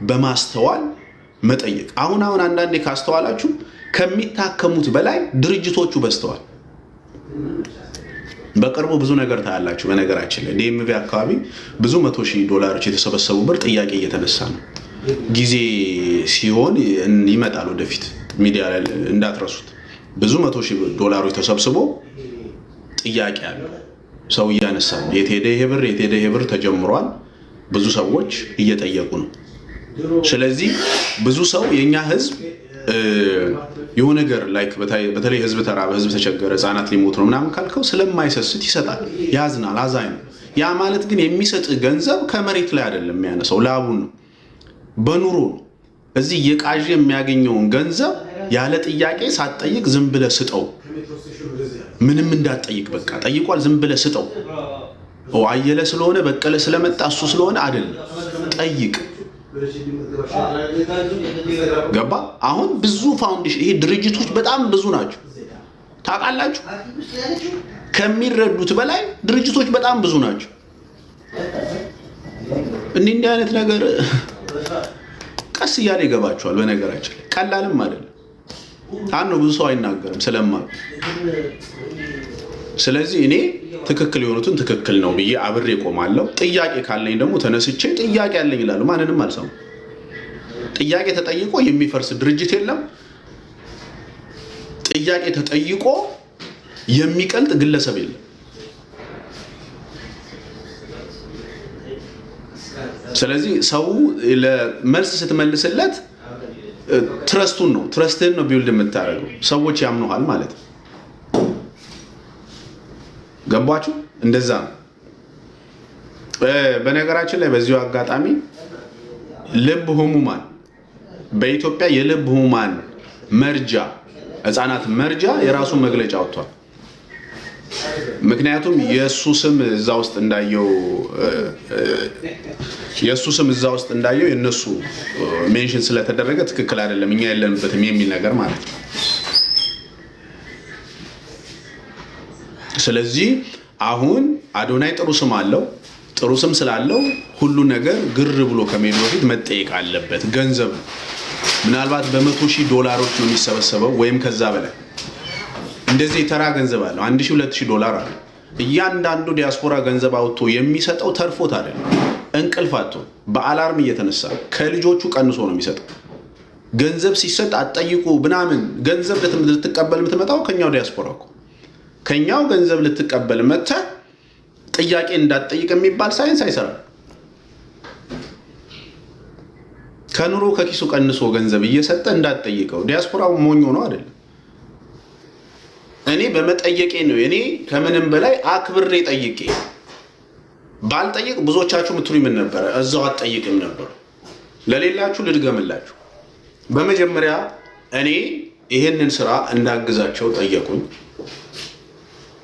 በማስተዋል መጠየቅ። አሁን አንዳንዴ ካስተዋላችሁ ከሚታከሙት በላይ ድርጅቶቹ በስተዋል። በቅርቡ ብዙ ነገር ታያላችሁ። በነገራችን ላይ ዲኤምቪ አካባቢ ብዙ $100,000 የተሰበሰቡ ብር ጥያቄ እየተነሳ ነው። ጊዜ ሲሆን ይመጣል ወደፊት ሚዲያ ላይ እንዳትረሱት። ብዙ $100,000 ተሰብስቦ ጥያቄ አለ። ሰው እያነሳ ነው። የት ሄደ ይሄ ብር ተጀምሯል። ብዙ ሰዎች እየጠየቁ ነው። ስለዚህ ብዙ ሰው የኛ ህዝብ የሆነ ነገር ላይክ በተለይ ህዝብ ተራበ፣ ህዝብ ተቸገረ፣ ህፃናት ሊሞቱ ነው ምናምን ካልከው ስለማይሰስት ይሰጣል፣ ያዝናል፣ አዛኝ ነው። ያ ማለት ግን የሚሰጥ ገንዘብ ከመሬት ላይ አይደለም የሚያነሳው፣ ላቡን ነው፣ በኑሮ ነው። እዚህ የቃዥ የሚያገኘውን ገንዘብ ያለ ጥያቄ ሳትጠይቅ ዝም ብለህ ስጠው። ምንም እንዳትጠይቅ፣ በቃ ጠይቋል፣ ዝም ብለህ ስጠው። አየለ ስለሆነ በቀለ ስለመጣ እሱ ስለሆነ አይደለም፣ ጠይቅ። ገባ? አሁን ብዙ ፋውንዴሽን ይሄ ድርጅቶች በጣም ብዙ ናቸው። ታውቃላችሁ? ከሚረዱት በላይ ድርጅቶች በጣም ብዙ ናቸው። እንዲህ አይነት ነገር ቀስ እያለ ይገባቸዋል። በነገራችን ላይ ቀላልም አይደለም። ብዙ ሰው አይናገርም ስለማውቅ። ስለዚህ እኔ ትክክል የሆኑትን ትክክል ነው ብዬ አብሬ ቆማለሁ። ጥያቄ ካለኝ ደግሞ ተነስቼ ጥያቄ ያለኝ ይላሉ። ማንንም አልሰማም። ጥያቄ ተጠይቆ የሚፈርስ ድርጅት የለም። ጥያቄ ተጠይቆ የሚቀልጥ ግለሰብ የለም። ስለዚህ ሰው ለመልስ ስትመልስለት ትረስትህን ነው ቢውልድ የምታደርገው። ሰዎች ያምኑሃል ማለት ነው። ገባችሁ? እንደዛ ነው። በነገራችን ላይ በዚሁ አጋጣሚ ልብ ህሙማን በኢትዮጵያ የልብ ህሙማን መርጃ ህፃናት መርጃ የራሱ መግለጫ ወጥቷል። ምክንያቱም የሱ ስም እዛ ውስጥ እንዳየው የነሱ ሜንሽን ስለተደረገ ትክክል አይደለም፣ እኛ የለንበትም የሚል ነገር ማለት ነው። ስለዚህ አሁን አዶናይ ጥሩ ስም አለው። ጥሩ ስም ስላለው ሁሉ ነገር ግር ብሎ ከመሄዱ በፊት መጠየቅ አለበት። ገንዘብ ነው። ምናልባት $100,000 ነው የሚሰበሰበው ወይም ከዛ በላይ። እንደዚህ የተራ ገንዘብ አለው። $1,000-2,000 አለ። እያንዳንዱ ዲያስፖራ ገንዘብ አውጥቶ የሚሰጠው ተርፎት አይደለም፣ እንቅልፍ አጥቶ በአላርም እየተነሳ ከልጆቹ ቀንሶ ነው የሚሰጠው። ገንዘብ ሲሰጥ አትጠይቁ ምናምን። ገንዘብ ልትቀበል የምትመጣው ከኛው ዲያስፖራ እኮ ከኛው ገንዘብ ልትቀበል መጥተህ ጥያቄ እንዳትጠይቅ የሚባል ሳይንስ አይሰራም። ከኑሮ ከኪሱ ቀንሶ ገንዘብ እየሰጠ እንዳትጠይቀው። ዲያስፖራው ሞኞ ነው አይደለም። እኔ በመጠየቄ ነው። እኔ ከምንም በላይ አክብሬ ጠይቄ ባልጠይቅ ብዙዎቻችሁ ምትሉኝ ምን ነበር? እዛው አትጠይቅም ነበር። ለሌላችሁ ልድገምላችሁ። በመጀመሪያ እኔ ይሄንን ስራ እንዳግዛቸው ጠየቁኝ።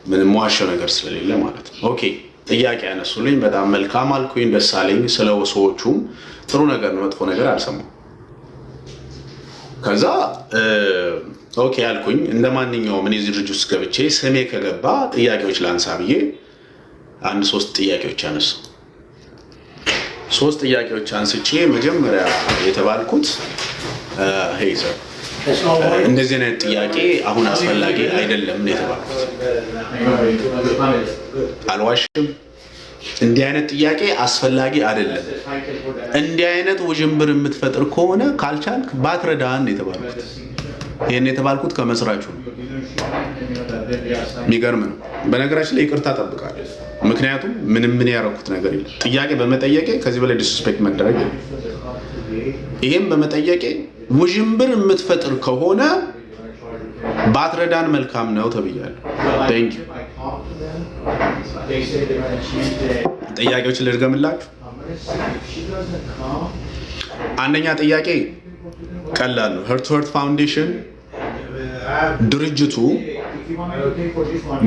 ምንም ዋሸው ነገር ስለሌለ ማለት ነው። ኦኬ ጥያቄ ያነሱልኝ። በጣም መልካም አልኩኝ፣ ደስ አለኝ። ስለ ሰዎቹም ጥሩ ነገር ነው፣ መጥፎ ነገር አልሰማም። ከዛ ኦኬ አልኩኝ። እንደማንኛውም እኔ እዚህ ድርጅት ውስጥ ገብቼ ስሜ ከገባ ጥያቄዎች ላንሳ ብዬ 3 ጥያቄዎች አነሱ። 3 ጥያቄዎች አንስቼ መጀመሪያ የተባልኩት ሄይዘር እንደዚህ አይነት ጥያቄ አሁን አስፈላጊ አይደለም ነው የተባልኩት። አልዋሽም። እንዲህ አይነት ጥያቄ አስፈላጊ አይደለም። እንዲህ አይነት ውዥንብር የምትፈጥር ከሆነ ካልቻልክ ባትረዳን ነው የተባልኩት። ይሄን የተባልኩት ከመስራቹ ነው። የሚገርም ነው። በነገራችን ላይ ይቅርታ ጠብቃለሁ። ምክንያቱም ምን ያደረኩት ነገር የለም። ጥያቄ በመጠየቄ ከዚህ በላይ ዲስሪስፔክት መደረግ የለም። ይሄን በመጠየቄ ውዥንብር የምትፈጥር ከሆነ ባትረዳን መልካም ነው ተብያለሁ። ቴንክ ዩ። ጥያቄዎችን ልድገምላችሁ። አንደኛ ጥያቄ ቀላል ነው። ሄርት ቱ ሄርት ፋውንዴሽን ድርጅቱ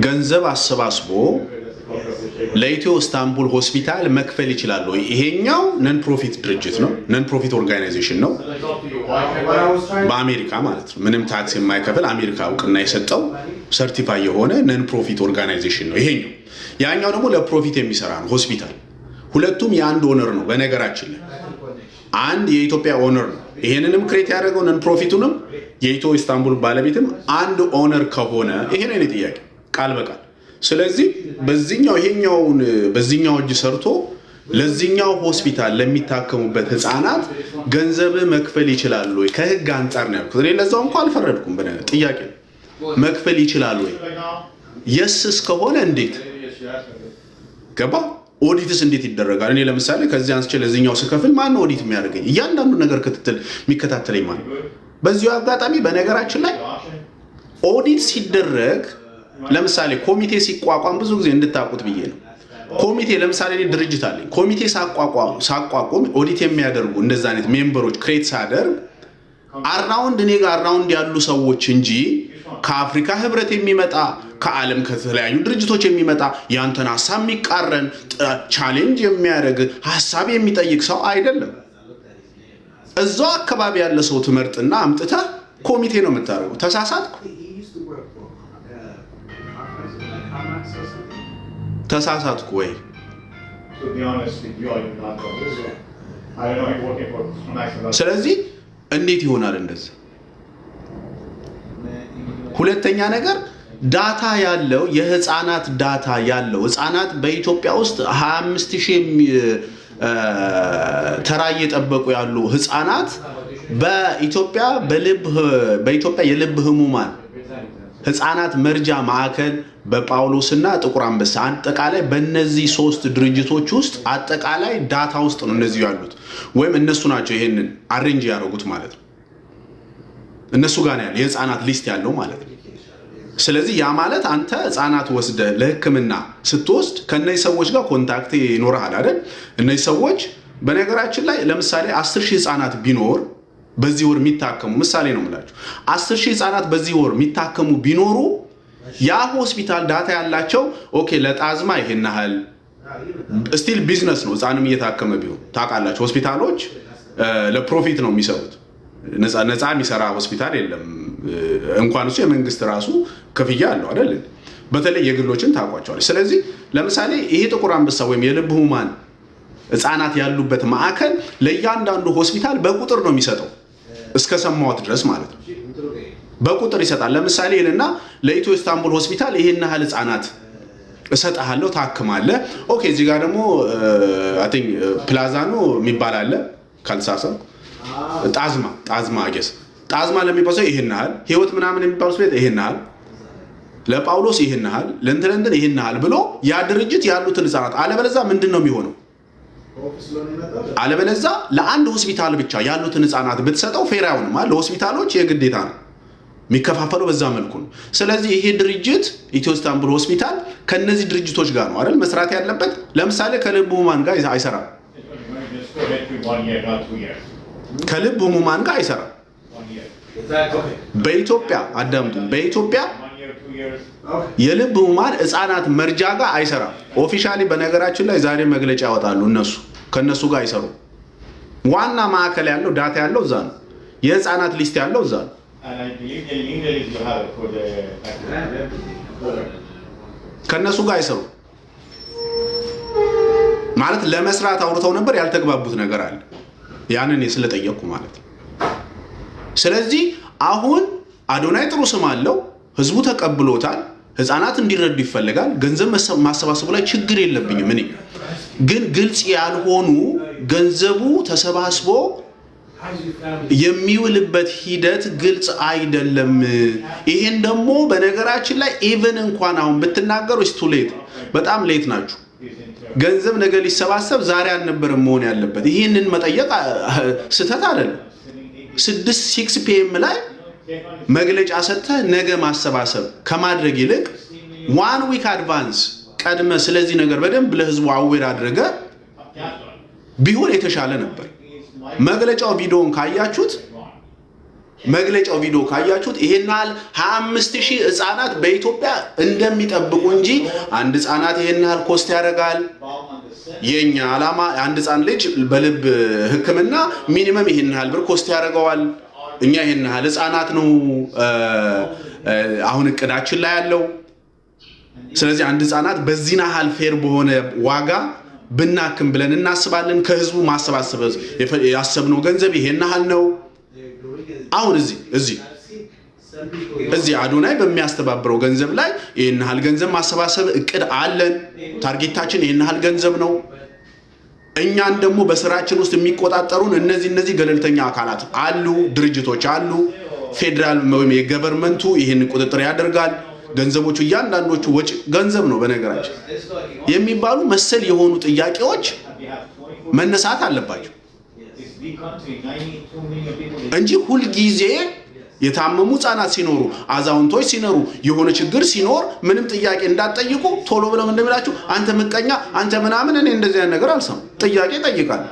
ገንዘብ አሰባስቦ ለኢትዮ ኢስታንቡል ሆስፒታል መክፈል ይችላል ወይ? ይሄኛው ነን ፕሮፊት ድርጅት ነው፣ ነን ፕሮፊት ኦርጋናይዜሽን ነው። በአሜሪካ ማለት ነው። ምንም ታክስ የማይከፍል አሜሪካ እውቅና የሰጠው ሰርቲፋይ የሆነ ነን ፕሮፊት ኦርጋናይዜሽን ነው ይሄኛው። ያኛው ደግሞ ለፕሮፊት የሚሰራ ነው ሆስፒታል። ሁለቱም የአንድ ኦነር ነው። በነገራችን ላይ አንድ የኢትዮጵያ ኦነር ነው ይሄንንም ክሬት ያደረገው ነን ፕሮፊቱንም የኢትዮ ኢስታንቡል ባለቤትም አንድ ኦነር ከሆነ ይሄ ነው የኔ ጥያቄ ቃል በቃል። ስለዚህ ይሄኛውን በዚህኛው እጅ ሰርቶ ለዚህኛው ሆስፒታል ለሚታከሙበት ህፃናት ገንዘብ መክፈል ይችላል ወይ? ከህግ አንፃር ነው ያልኩት። ለዛው እንኳን አልፈረድኩም። ጥያቄ መክፈል ይችላል ወይ? የስ እስከሆነ እንዴት ገባ? ኦዲትስ እንዴት ይደረጋል? እኔ ለምሳሌ ከዚህ አንስቼ ለዚህኛው ስከፍል ማን ነው ኦዲት የሚያደርገኝ? እያንዳንዱ ነገር ክትትል የሚከታተለኝ ማን? በዚሁ አጋጣሚ በነገራችን ላይ ኦዲት ሲደረግ ለምሳሌ ኮሚቴ ሲቋቋም ብዙ ጊዜ እንድታውቁት ብዬ ነው። ኮሚቴ ለምሳሌ እኔ ድርጅት አለኝ። ኮሚቴ ሳቋቋም ኦዲት የሚያደርጉ እንደዛ አይነት ሜምበሮች ክሬት ሳደርግ አራውንድ እኔ ጋር አራውንድ ያሉ ሰዎች እንጂ ከአፍሪካ ህብረት የሚመጣ ከዓለም ከተለያዩ ድርጅቶች የሚመጣ ያንተን ሐሳብ የሚቃረን ቻሌንጅ የሚያደርግ ሐሳብ የሚጠይቅ ሰው አይደለም። እዛው አካባቢ ያለ ሰው ትመርጥና አምጥተህ ኮሚቴ ነው የምታደርገው። ተሳሳትኩ ወይ? ስለዚህ እንዴት ይሆናል እንደዚህ? ሁለተኛ ነገር ዳታ ያለው የህፃናት ዳታ ያለው ህፃናት በኢትዮጵያ ውስጥ 25000 ተራ እየጠበቁ ያሉ ህፃናት በኢትዮጵያ የልብ ህሙማን ህፃናት መርጃ ማዕከል በጳውሎስና ጥቁር አንበሳ አጠቃላይ በእነዚህ 3 ድርጅቶች ውስጥ አጠቃላይ ዳታ ውስጥ ነው እነዚህ ያሉት፣ ወይም እነሱ ናቸው ይሄንን አሬንጅ ያደረጉት ማለት ነው። እነሱ ጋር ነው ያለው የህፃናት ሊስት ያለው ማለት ነው። ስለዚህ ያ ማለት አንተ ህፃናት ወስደ ለህክምና ስትወስድ ከነዚህ ሰዎች ጋር ኮንታክት ይኖርሃል አይደል? እነዚህ ሰዎች በነገራችን ላይ ለምሳሌ 10000 ህፃናት ቢኖር በዚህ ወር የሚታከሙ ምሳሌ ነው የምላችሁ 10000 ህፃናት በዚህ ወር የሚታከሙ ቢኖሩ ያ ሆስፒታል ዳታ ያላቸው ኦኬ ለጣዝማ ይሄን ያህል ስቲል ቢዝነስ ነው ህፃንም እየታከመ ቢሆን ታውቃላችሁ ሆስፒታሎች ለፕሮፊት ነው የሚሰሩት ነፃ የሚሰራ ሆስፒታል የለም እንኳን እሱ የመንግስት ራሱ ክፍያ አለው አይደል በተለይ የግሎችን ታውቋቸዋለች ስለዚህ ለምሳሌ ይሄ ጥቁር አንበሳ ወይም የልብ ህሙማን ህፃናት ያሉበት ማዕከል ለእያንዳንዱ ሆስፒታል በቁጥር ነው የሚሰጠው እስከ ሰማሁት ድረስ ማለት ነው በቁጥር ይሰጣል ለምሳሌ እና ለኢትዮ ኢስታንቡል ሆስፒታል ይሄን ያህል ህፃናት እሰጣለሁ ታክማለህ ኦኬ እዚህ ጋር ደግሞ አይ ቲንክ ፕላዛኖ የሚባል አለ ካልሳሳት ጣዝማ አገስ ጣዝማ ለሚባለው ይሄን ያህል ህይወት ምናምን የሚባለው ቤት ይሄን ያህል ለጳውሎስ ይሄን ያህል ለእንትን ይሄን ያህል ብሎ ያ ድርጅት ያሉትን ህፃናት አለበለዛ ምንድነው የሚሆነው አለበለዛ ለአንድ ሆስፒታል ብቻ ያሉትን ህፃናት ብትሰጠው ፌር አይሆንም ማለት ለሆስፒታሎች የግዴታ ነው የሚከፋፈለው በዛ መልኩ ነው ስለዚህ ይሄ ድርጅት ኢትዮ ኢስታንቡል ሆስፒታል ከነዚህ ድርጅቶች ጋር ነው አይደል መስራት ያለበት ለምሳሌ ከልብ ህሙማን ጋር አይሰራም ከልብ ህሙማን ጋር አይሰራም በኢትዮጵያ አዳምጡ በኢትዮጵያ የልብ ህሙማን ህፃናት መርጃ ጋር አይሰራም ኦፊሻሊ በነገራችን ላይ ዛሬ መግለጫ ያወጣሉ ከነሱ ጋር አይሰሩ ዋና ማዕከል ያለው ዳታ ያለው እዛ ነው የህፃናት ሊስት ያለው እዛ ነው ከነሱ ጋር አይሰሩ ማለት ለመስራት አውርተው ነበር ያልተግባቡት ነገር አለ ያንን ስለጠየቁ ማለት ስለዚህ አሁን አዶናይ ጥሩ ስም አለው ህዝቡ ተቀብሎታል ህፃናት እንዲረዱ ይፈልጋል ገንዘብ ማሰባሰቡ ላይ ችግር የለብኝም እኔ ግን ግልጽ ያልሆኑ ገንዘቡ ተሰባስቦ የሚውልበት ሂደት ግልጽ አይደለም ይሄን ደግሞ በነገራችን ላይ ኢቭን እንኳን አሁን ብትናገሩ ኢስ ቱ ሌት በጣም ሌት ናችሁ ገንዘብ ነገር ሊሰባሰብ ዛሬ አልነበረም መሆን ያለበት ይሄንን መጠየቅ ስተት አይደለም 6 ፒኤም ላይ መግለጫ ሰጥተ ነገ ማሰባሰብ ከማድረግ ይልቅ 1 ዊክ አድቫንስ ቀድመ ስለዚህ ነገር በደንብ ለህዝቡ አዌር አድርገ ቢሆን የተሻለ ነበር መግለጫው ቪዲዮን ካያችሁት ይሄናል 25000 ህፃናት በኢትዮጵያ እንደሚጠብቁ እንጂ አንድ ህፃናት ይሄናል ኮስት ያደርጋል የኛ አላማ አንድ ህፃን ልጅ በልብ ህክምና ሚኒመም ይሄናል ብር ኮስት ያደርጋል እኛ ይሄናል ህፃናት ነው አሁን እቅዳችን ላይ ያለው ስለዚህ አንድ ህፃናት በዚህና ሀል ፌር በሆነ ዋጋ ብናክም ብለን እናስባለን። ከህዝቡ ማሰባሰብ ያሰብነው ገንዘብ ይሄን ያህል ነው። አሁን እዚህ አዶናይ በሚያስተባብረው ገንዘብ ላይ ይሄን ያህል ገንዘብ ማሰባሰብ እቅድ አለን። ታርጌታችን ይሄን ያህል ገንዘብ ነው። እኛን ደግሞ በስራችን ውስጥ የሚቆጣጠሩን እነዚህ ገለልተኛ አካላት አሉ፣ ድርጅቶች አሉ። ፌደራል ወይም የገቨርንመንቱ ይሄን ቁጥጥር ያደርጋል። ገንዘቦቹ እያንዳንዶቹ ወጪ ገንዘብ ነው በነገራችን የሚባሉ መሰል የሆኑ ጥያቄዎች መነሳት አለባቸው እንጂ ሁሉ ጊዜ የታመሙ ህፃናት ሲኖሩ አዛውንቶች ሲኖሩ የሆነ ችግር ሲኖር ምንም ጥያቄ እንዳትጠይቁ ቶሎ ብለው እንደሚላችሁ አንተ ምቀኛ አንተ ምናምን እኔ እንደዚህ አይነት ነገር አልሰማም። ጥያቄ ጠይቃል።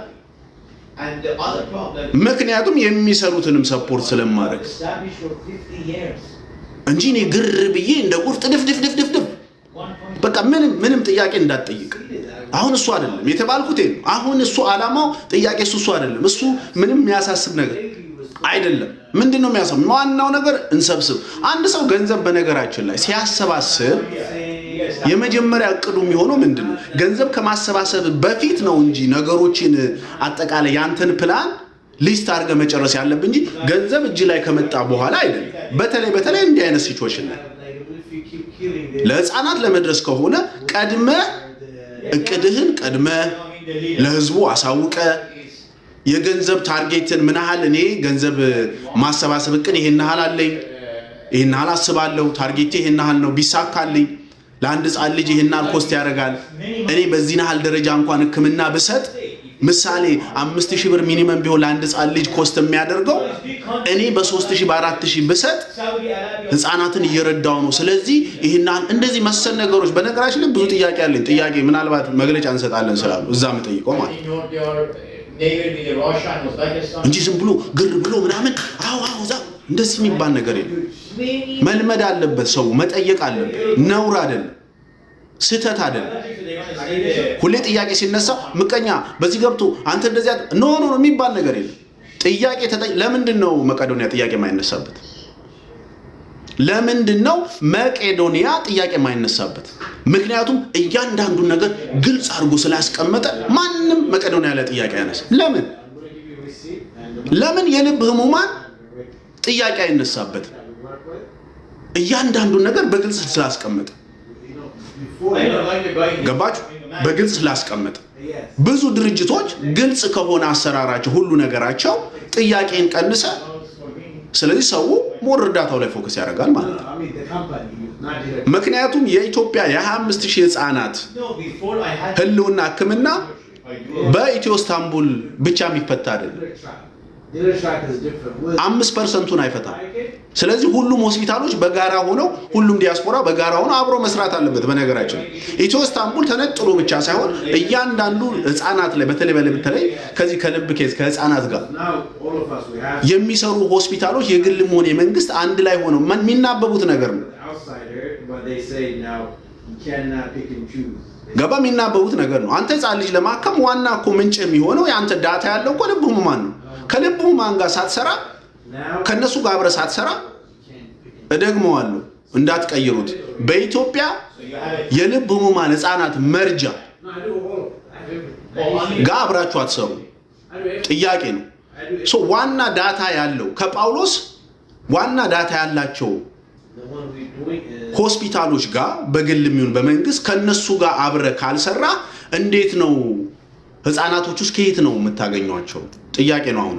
ምክንያቱም የሚሰሩትንም ሰፖርት ስለማድረግ እንጂ እኔ ግር ብዬ እንደ ቁርጥ ድፍ በቃ ምንም ጥያቄ እንዳትጠይቅ። አሁን እሱ አይደለም የተባልኩት አሁን እሱ አላማው ጥያቄ እሱ አይደለም። እሱ ምንም የሚያሳስብ ነገር አይደለም። ምንድነው የሚያሳስብ? ዋናው ነገር እንሰብስብ። አንድ ሰው ገንዘብ በነገራችን ላይ ሲያሰባስብ የመጀመሪያ እቅዱ የሚሆነው ምንድነው? ገንዘብ ከማሰባሰብ በፊት ነው እንጂ ነገሮችን አጠቃላይ ያንተን ፕላን ሊስት አድርገ መጨረስ ያለብን እንጂ ገንዘብ እጅ ላይ ከመጣ በኋላ አይደለም። በተለይ እንዲህ አይነት ሲቹዌሽን ላይ ለህፃናት ለመድረስ ከሆነ ቀድመ እቅድህን ቀድመ ለህዝቡ አሳውቀ የገንዘብ ታርጌትን ምን ያህል እኔ ገንዘብ ማሰባሰብ እቅድ ይሄን ያህል አለኝ፣ ይሄን ያህል አስባለሁ፣ ታርጌቴ ይሄን ያህል ነው፣ ቢሳካልኝ ለአንድ ህፃን ልጅ ይሄን ያህል ኮስት ያደርጋል፣ እኔ በዚህ ያህል ደረጃ እንኳን ህክምና ብሰጥ ምሳሌ 5000 ብር ሚኒመም ቢሆን ለአንድ ህፃን ልጅ ኮስት የሚያደርገው እኔ በ3000 በ4000 ብሰጥ ህፃናትን እየረዳው ነው። ስለዚህ ይሄን እንደዚህ መሰል ነገሮች በነገራችን ላይ ብዙ ጥያቄ አለኝ። ጥያቄ ምናልባት መግለጫ እንሰጣለን ስላሉ እዛም ጠይቀው ማለት እንጂ ዝም ብሎ ግር ብሎ ምናምን አው ዛ እንደዚህ የሚባል ነገር የለም። መልመድ አለበት፣ ሰው መጠየቅ አለበት። ነውር አይደለም፣ ስህተት አይደለም። ሁሌ ጥያቄ ሲነሳ ምቀኛ በዚህ ገብቶ አንተ እንደዚህ ኖ የሚባል ነገር የለም። ጥያቄ ለምንድን ነው መቄዶንያ ጥያቄ የማይነሳበት? ለምንድን ነው መቄዶንያ ጥያቄ የማይነሳበት? ምክንያቱም እያንዳንዱ ነገር ግልጽ አድርጎ ስላስቀመጠ ማንም መቄዶንያ ላይ ጥያቄ ያነሳ። ለምን የልብ ህሙማን ጥያቄ አይነሳበት? እያንዳንዱ ነገር በግልጽ ስላስቀመጠ። ገባችሁ? በግልጽ ስላስቀመጠ ብዙ ድርጅቶች ግልጽ ከሆነ አሰራራቸው ሁሉ ነገራቸው ጥያቄን ቀንሰ ስለዚህ ሰው ሞር እርዳታው ላይ ፎከስ ያደርጋል ማለት ነው። ምክንያቱም የኢትዮጵያ የ25000 ህፃናት ህልውና ህክምና በኢትዮ ኢስታንቡል ብቻ የሚፈታ አይደለም። 5% አይፈታም። ስለዚህ ሁሉም ሆስፒታሎች በጋራ ሆነው ሁሉም ዲያስፖራ በጋራ ሆነው አብሮ መስራት አለበት። በነገራችን ኢትዮ ኢስታንቡል ተነጥሎ ብቻ ሳይሆን እያንዳንዱ ህፃናት ላይ በተለይ ከዚህ ከልብ ኬዝ ከህፃናት ጋር የሚሰሩ ሆስፒታሎች የግልም ሆነ የመንግስት አንድ ላይ ሆነው የሚናበቡት ነገር ነው። ገባ? የሚናበቡት ነገር ነው። አንተ ህፃን ልጅ ለማከም ዋና እኮ ምንጭ የሚሆነው ያንተ ዳታ ያለው እኮ ልብ ህሙማን ነው። ከልብ ህሙማን ጋር ሳትሰራ ከነሱ ጋር አብረህ ሳትሰራ እደግመዋለሁ እንዳትቀይሩት፣ በኢትዮጵያ የልብ ህሙማን ህፃናት መርጃ ጋር አብራችሁ አትሰሩ። ጥያቄ ነው። ዋና ዳታ ያለው ከጳውሎስ ዋና ዳታ ያላቸው ሆስፒታሎች ጋር በግልም ይሁን በመንግስት ከነሱ ጋር አብረህ ካልሰራ እንዴት ነው ህፃናቶቹስ ከየት ነው የምታገኟቸው? ጥያቄ ነው። አሁን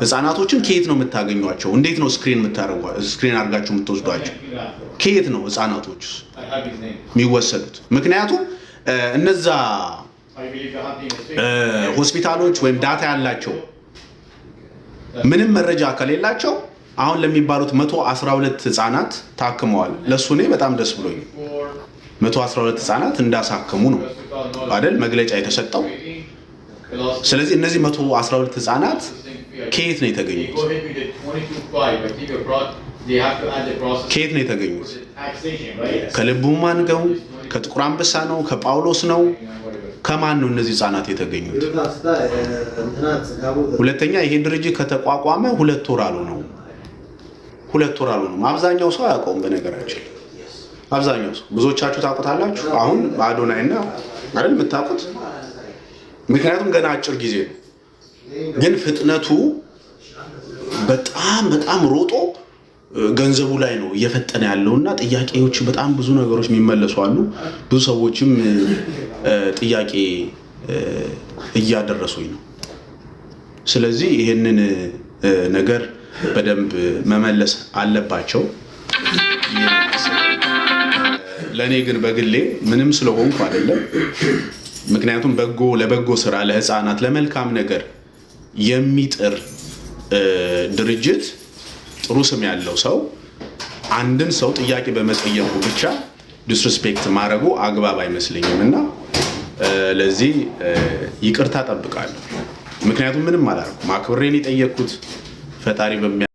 ህፃናቶችን ከየት ነው የምታገኟቸው? እንዴት ነው ስክሪን አድርጋችሁ የምትወስዷቸው? ከየት ነው ህፃናቶቹስ የሚወሰዱት? ምክንያቱም እነዛ ሆስፒታሎች ወይም ዳታ ያላቸው ምንም መረጃ ከሌላቸው አሁን ለሚባሉት 112 ህፃናት ታክመዋል። ለሱ እኔ በጣም ደስ ብሎኛል። 112 ህፃናት እንዳሳከሙ ነው አይደል መግለጫ የተሰጠው። ስለዚህ እነዚህ 112 ህፃናት ከየት ነው የተገኙት? ከየት ነው የተገኙት? ከልብ ህሙማን ነው? ከጥቁር አንበሳ ነው? ከጳውሎስ ነው? ከማን ነው እነዚህ ህፃናት የተገኙት? ሁለተኛ ይሄ ድርጅት ከተቋቋመ 2 ወር አልሆነውም። 2 ወር አልሆነውም። አብዛኛው ሰው አያውቀውም። በነገራችን አብዛኛው ሰው ብዙዎቻችሁ ታውቁታላችሁ። አሁን አዶናይና አይደል የምታውቁት ምክንያቱም ገና አጭር ጊዜ ነው። ግን ፍጥነቱ በጣም ሮጦ ገንዘቡ ላይ ነው እየፈጠነ ያለውና ጥያቄዎች በጣም ብዙ ነገሮች የሚመለሱ አሉ። ብዙ ሰዎችም ጥያቄ እያደረሱኝ ነው። ስለዚህ ይሄንን ነገር በደንብ መመለስ አለባቸው። ለኔ ግን በግሌ ምንም ስለሆንኩ አይደለም። ምክንያቱም ለበጎ ስራ፣ ለህፃናት፣ ለመልካም ነገር የሚጥር ድርጅት ጥሩ ስም ያለው ሰው አንድን ሰው ጥያቄ በመጠየቁ ብቻ ዲስሪስፔክት ማድረጉ አግባብ አይመስለኝም እና ለዚህ ይቅርታ ጠብቃለሁ። ምክንያቱም ምንም አላደረኩም። አክብሬን የጠየቅኩት ፈጣሪ